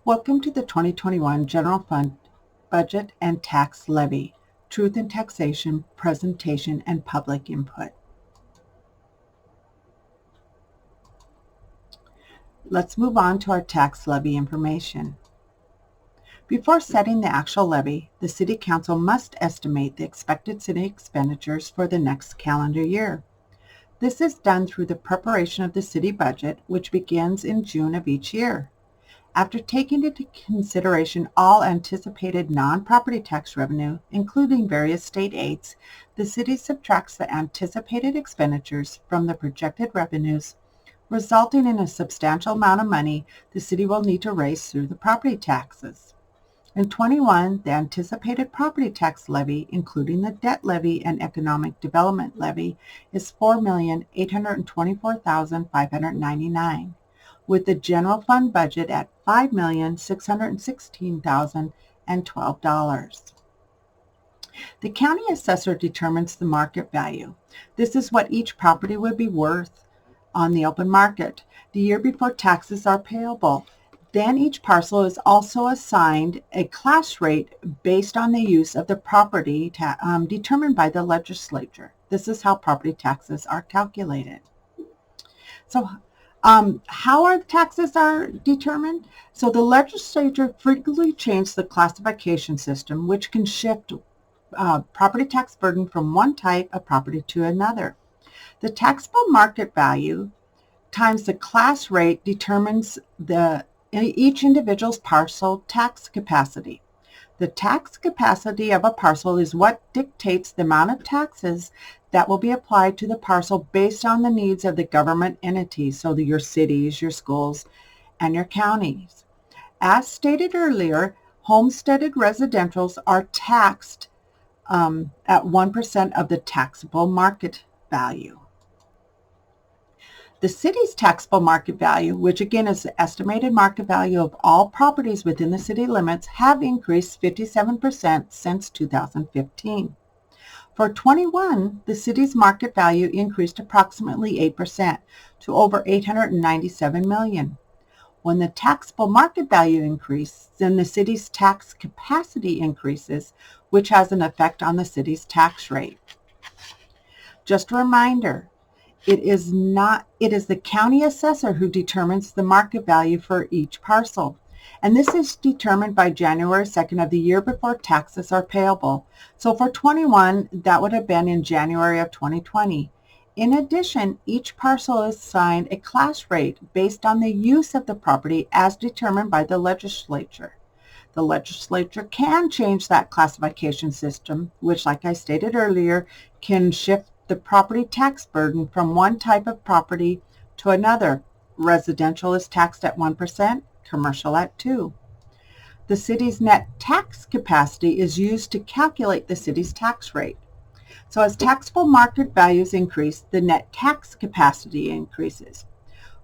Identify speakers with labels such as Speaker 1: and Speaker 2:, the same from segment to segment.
Speaker 1: Welcome to the 2021 General Fund Budget and Tax Levy, Truth in Taxation, Presentation, and Public Input. Let's move on to our tax levy information. Before setting the actual levy, the City Council must estimate the expected city expenditures for the next calendar year. This is done through the preparation of the city budget, which begins in June of each year. After taking into consideration all anticipated non-property tax revenue, including various state aids, the city subtracts the anticipated expenditures from the projected revenues, resulting in a substantial amount of money the city will need to raise through the property taxes. In 21, the anticipated property tax levy, including the debt levy and economic development levy, is $4,824,599. with the general fund budget at $5,616,012. The county assessor determines the market value. This is what each property would be worth on the open market the year before taxes are payable. Then each parcel is also assigned a class rate based on the use of the property determined by the legislature. This is how property taxes are calculated. So how are the taxes are determined? So the legislature frequently changed the classification system, which can shift property tax burden from one type of property to another. The taxable market value times the class rate determines each individual's parcel tax capacity. The tax capacity of a parcel is what dictates the amount of taxes that will be applied to the parcel based on the needs of the government entities, so your cities, your schools, and your counties. As stated earlier, homesteaded residentials are taxed at 1% of the taxable market value. The city's taxable market value, which again is the estimated market value of all properties within the city limits, have increased 57% since 2015. For 21, the city's market value increased approximately 8% to over $897 million. When the taxable market value increases, then the city's tax capacity increases, which has an effect on the city's tax rate. Just a reminder, it is the county assessor who determines the market value for each parcel, and this is determined by January 2nd of the year before taxes are payable. So for 21, that would have been in January of 2020. In addition, each parcel is assigned a class rate based on the use of the property as determined by the legislature. The legislature can change that classification system, which, like I stated earlier, can shift the property tax burden from one type of property to another. Residential is taxed at 1%, commercial at 2%. The city's net tax capacity is used to calculate the city's tax rate. So as taxable market values increase, the net tax capacity increases.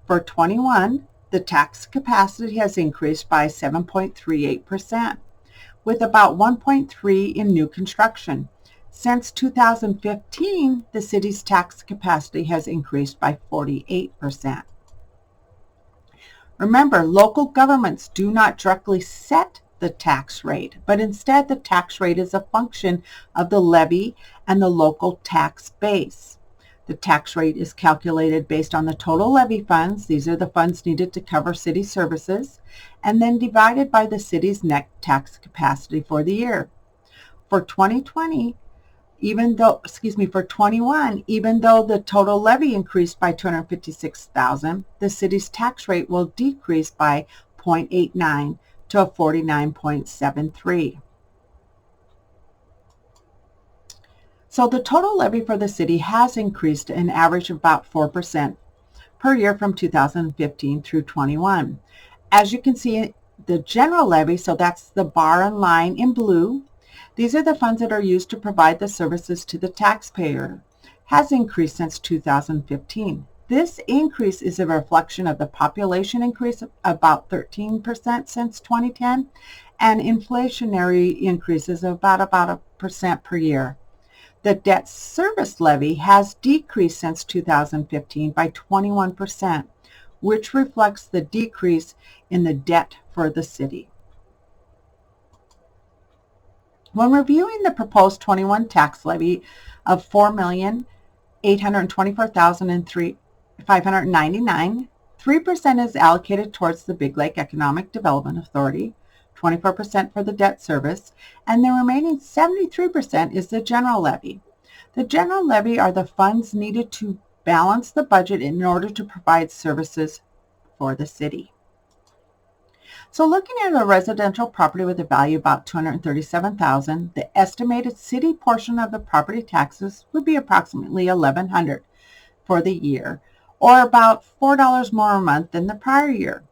Speaker 1: For 21, the tax capacity has increased by 7.38%, with about 1.3% in new construction. Since 2015, the city's tax capacity has increased by 48%. Remember, local governments do not directly set the tax rate, but instead the tax rate is a function of the levy and the local tax base. The tax rate is calculated based on the total levy funds. These are the funds needed to cover city services, and then divided by the city's net tax capacity for the year. For 2020, for 21, even though the total levy increased by $256,000, the city's tax rate will decrease by 0.89 to a 49.73. So the total levy for the city has increased an average of about 4% per year from 2015 through 21. As you can see, the general levy, so that's the bar and line in blue, these are the funds that are used to provide the services to the taxpayer, has increased since 2015. This increase is a reflection of the population increase of about 13% since 2010 and inflationary increases of about 1% per year. The debt service levy has decreased since 2015 by 21%, which reflects the decrease in the debt for the city. When reviewing the proposed 21 tax levy of $4,824,599, 3% is allocated towards the Big Lake Economic Development Authority, 24% for the debt service, and the remaining 73% is the general levy. The general levy are the funds needed to balance the budget in order to provide services for the city. So looking at a residential property with a value of about $237,000, the estimated city portion of the property taxes would be approximately $1,100 for the year, or about $4 more a month than the prior year.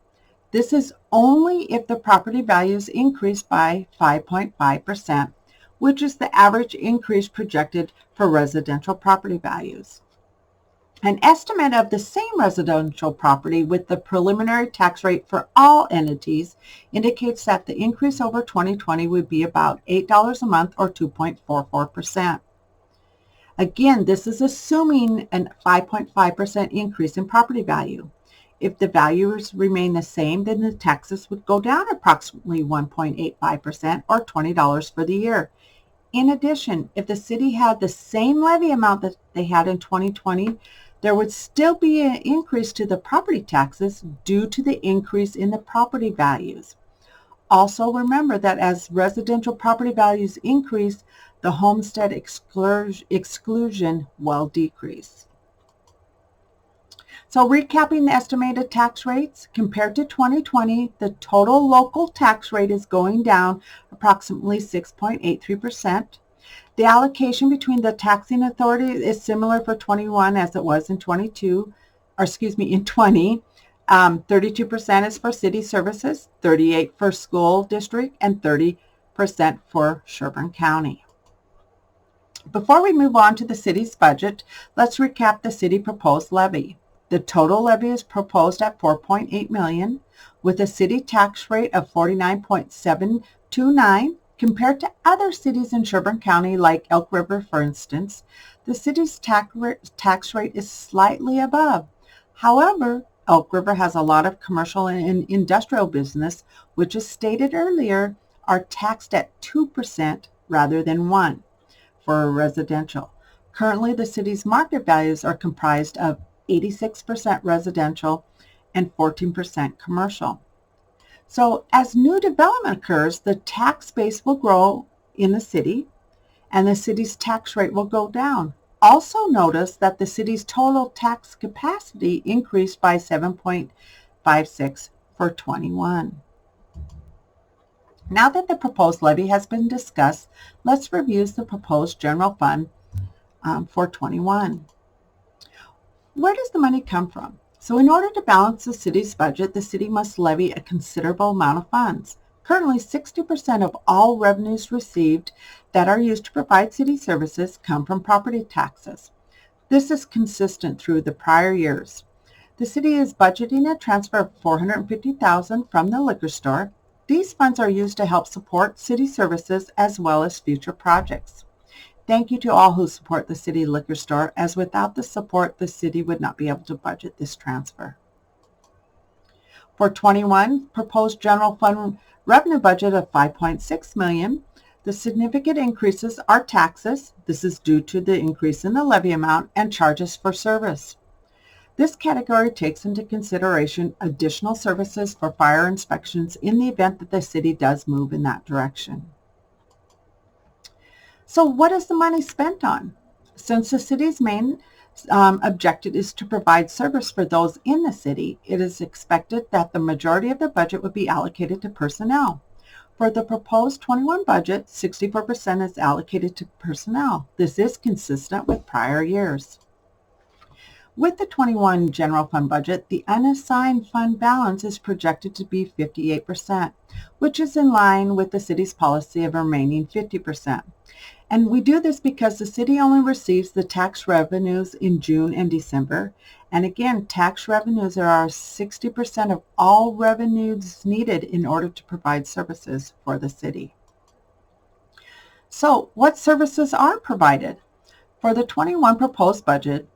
Speaker 1: This is only if the property values increase by 5.5%, which is the average increase projected for residential property values. An estimate of the same residential property with the preliminary tax rate for all entities indicates that the increase over 2020 would be about $8 a month or 2.44%. Again, this is assuming a 5.5% increase in property value. If the values remain the same, then the taxes would go down approximately 1.85% or $20 for the year. In addition, if the city had the same levy amount that they had in 2020, there would still be an increase to the property taxes due to the increase in the property values. Also remember that as residential property values increase, the homestead exclusion will decrease. So recapping the estimated tax rates, compared to 2020, the total local tax rate is going down approximately 6.83%. The allocation between the taxing authorities is similar for 21 as it was in 20. 32% is for city services, 38% for school district, and 30% for Sherburne County. Before we move on to the city's budget, let's recap the city proposed levy. The total levy is proposed at $4.8 million, with a city tax rate of 49.729. Compared to other cities in Sherburne County, like Elk River, for instance, the city's tax rate is slightly above. However, Elk River has a lot of commercial and industrial business, which, as stated earlier, are taxed at 2% rather than 1% for residential. Currently, the city's market values are comprised of 86% residential and 14% commercial. So as new development occurs, the tax base will grow in the city and the city's tax rate will go down. Also notice that the city's total tax capacity increased by 7.56 for 21. Now that the proposed levy has been discussed, let's review the proposed general fund for 21. Where does the money come from? So in order to balance the city's budget, the city must levy a considerable amount of funds. Currently, 60% of all revenues received that are used to provide city services come from property taxes. This is consistent through the prior years. The city is budgeting a transfer of $450,000 from the liquor store. These funds are used to help support city services as well as future projects. Thank you to all who support the city liquor store, as without the support, the city would not be able to budget this transfer. For 21, proposed general fund revenue budget of $5.6 million. The significant increases are taxes. This is due to the increase in the levy amount and charges for service. This category takes into consideration additional services for fire inspections in the event that the city does move in that direction. So what is the money spent on? Since the city's main objective is to provide service for those in the city, it is expected that the majority of the budget would be allocated to personnel. For the proposed 21 budget, 64% is allocated to personnel. This is consistent with prior years. With the 21 general fund budget, the unassigned fund balance is projected to be 58%, which is in line with the city's policy of remaining 50%. And we do this because the city only receives the tax revenues in June and December. And again, tax revenues are 60% of all revenues needed in order to provide services for the city. So what services are provided? For the 21 proposed budget,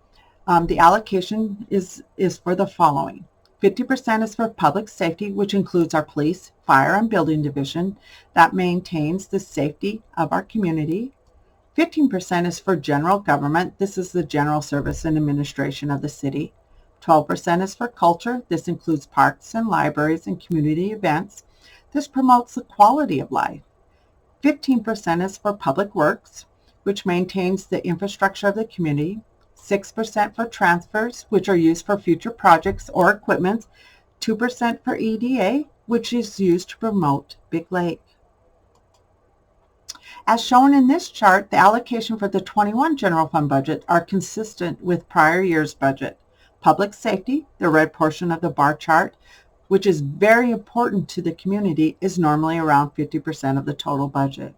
Speaker 1: the allocation is for the following. 50% is for public safety, which includes our police, fire, and building division that maintains the safety of our community. 15% is for general government. This is the general service and administration of the city. 12% is for culture. This includes parks and libraries and community events. This promotes the quality of life. 15% is for public works, which maintains the infrastructure of the community. 6% for transfers, which are used for future projects or equipment. 2% for EDA, which is used to promote Big Lake. As shown in this chart, the allocation for the 21 general fund budget are consistent with prior year's budget. Public safety, the red portion of the bar chart, which is very important to the community, is normally around 50% of the total budget.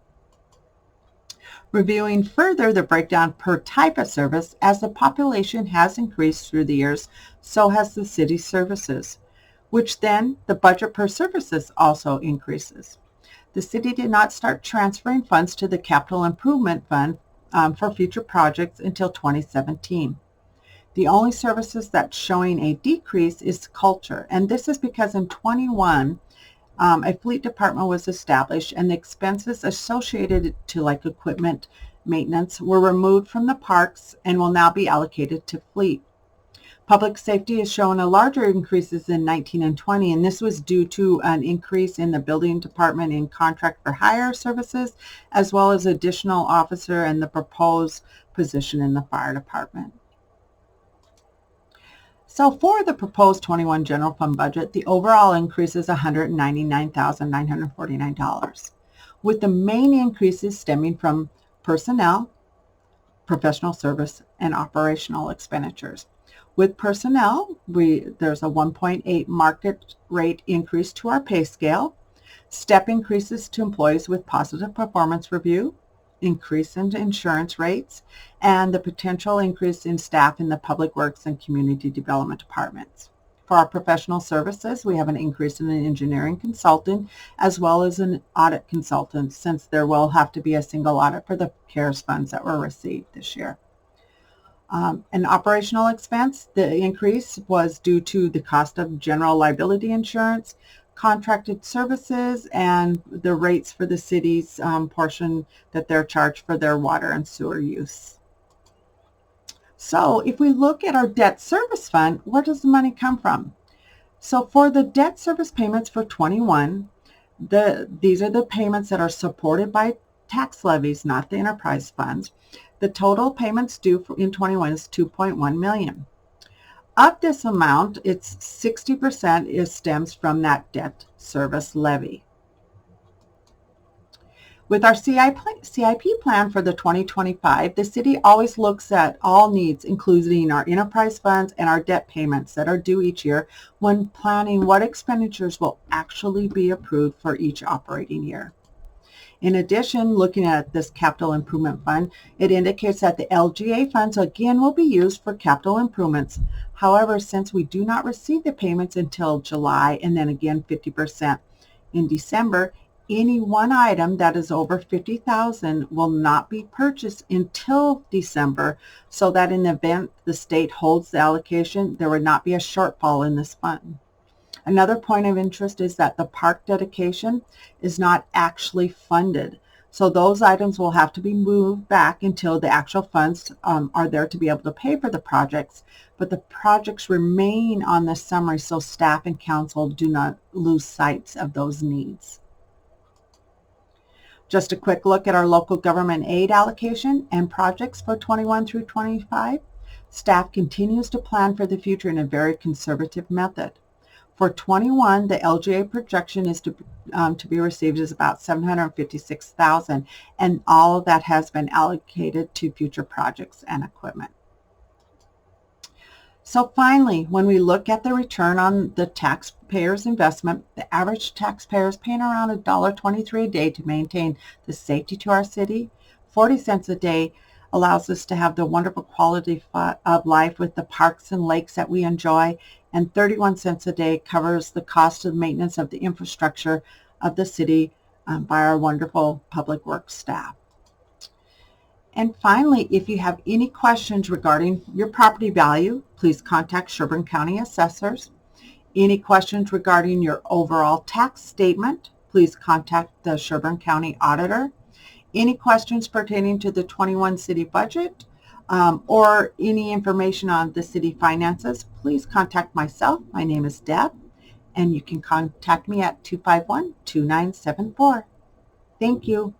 Speaker 1: Reviewing further the breakdown per type of service, as the population has increased through the years, so has the city services, which then the budget per services also increases. The city did not start transferring funds to the Capital Improvement Fund for future projects until 2017. The only services that's showing a decrease is culture, and this is because in 21, a fleet department was established and the expenses associated to like equipment maintenance were removed from the parks and will now be allocated to fleet. Public safety has shown a larger increases in 19 and 20, and this was due to an increase in the building department in contract for hire services, as well as additional officer and the proposed position in the fire department. So for the proposed 21 general fund budget, the overall increase is $199,949, with the main increases stemming from personnel, professional service, and operational expenditures. With personnel, there's a 1.8 market rate increase to our pay scale, step increases to employees with positive performance review, increase in insurance rates, and the potential increase in staff in the public works and community development departments. For our professional services, we have an increase in an engineering consultant as well as an audit consultant, since there will have to be a single audit for the CARES funds that were received this year. An operational expense, the increase was due to the cost of general liability insurance, contracted services, and the rates for the city's portion that they're charged for their water and sewer use. So if we look at our debt service fund, where does the money come from? So for the debt service payments for 21, these are the payments that are supported by tax levies, not the enterprise funds. The total payments due in 21 is $2.1 million. Of this amount, it's 60% stems from that debt service levy. With our CIP plan for the 2025, the city always looks at all needs, including our enterprise funds and our debt payments that are due each year when planning what expenditures will actually be approved for each operating year. In addition, looking at this capital improvement fund, it indicates that the LGA funds again will be used for capital improvements. However, since we do not receive the payments until July and then again 50% in December, any one item that is over $50,000 will not be purchased until December, so that in the event the state holds the allocation, there would not be a shortfall in this fund. Another point of interest is that the park dedication is not actually funded. So those items will have to be moved back until the actual funds are there to be able to pay for the projects. But the projects remain on the summary so staff and council do not lose sight of those needs. Just a quick look at our local government aid allocation and projects for 21 through 25. Staff continues to plan for the future in a very conservative method. For 21, the LGA projection is to be received is about $756,000, and all of that has been allocated to future projects and equipment. So finally, when we look at the return on the taxpayer's investment, the average taxpayer is paying around $1.23 a day to maintain the safety to our city. 40 cents a day allows us to have the wonderful quality of life with the parks and lakes that we enjoy, and 31 cents a day covers the cost of maintenance of the infrastructure of the city by our wonderful public works staff. And finally, if you have any questions regarding your property value, please contact Sherburne County Assessors. Any questions regarding your overall tax statement, please contact the Sherburne County Auditor. Any questions pertaining to the 21 city budget or any information on the city finances, please contact myself. My name is Deb, and you can contact me at 251-2974. Thank you.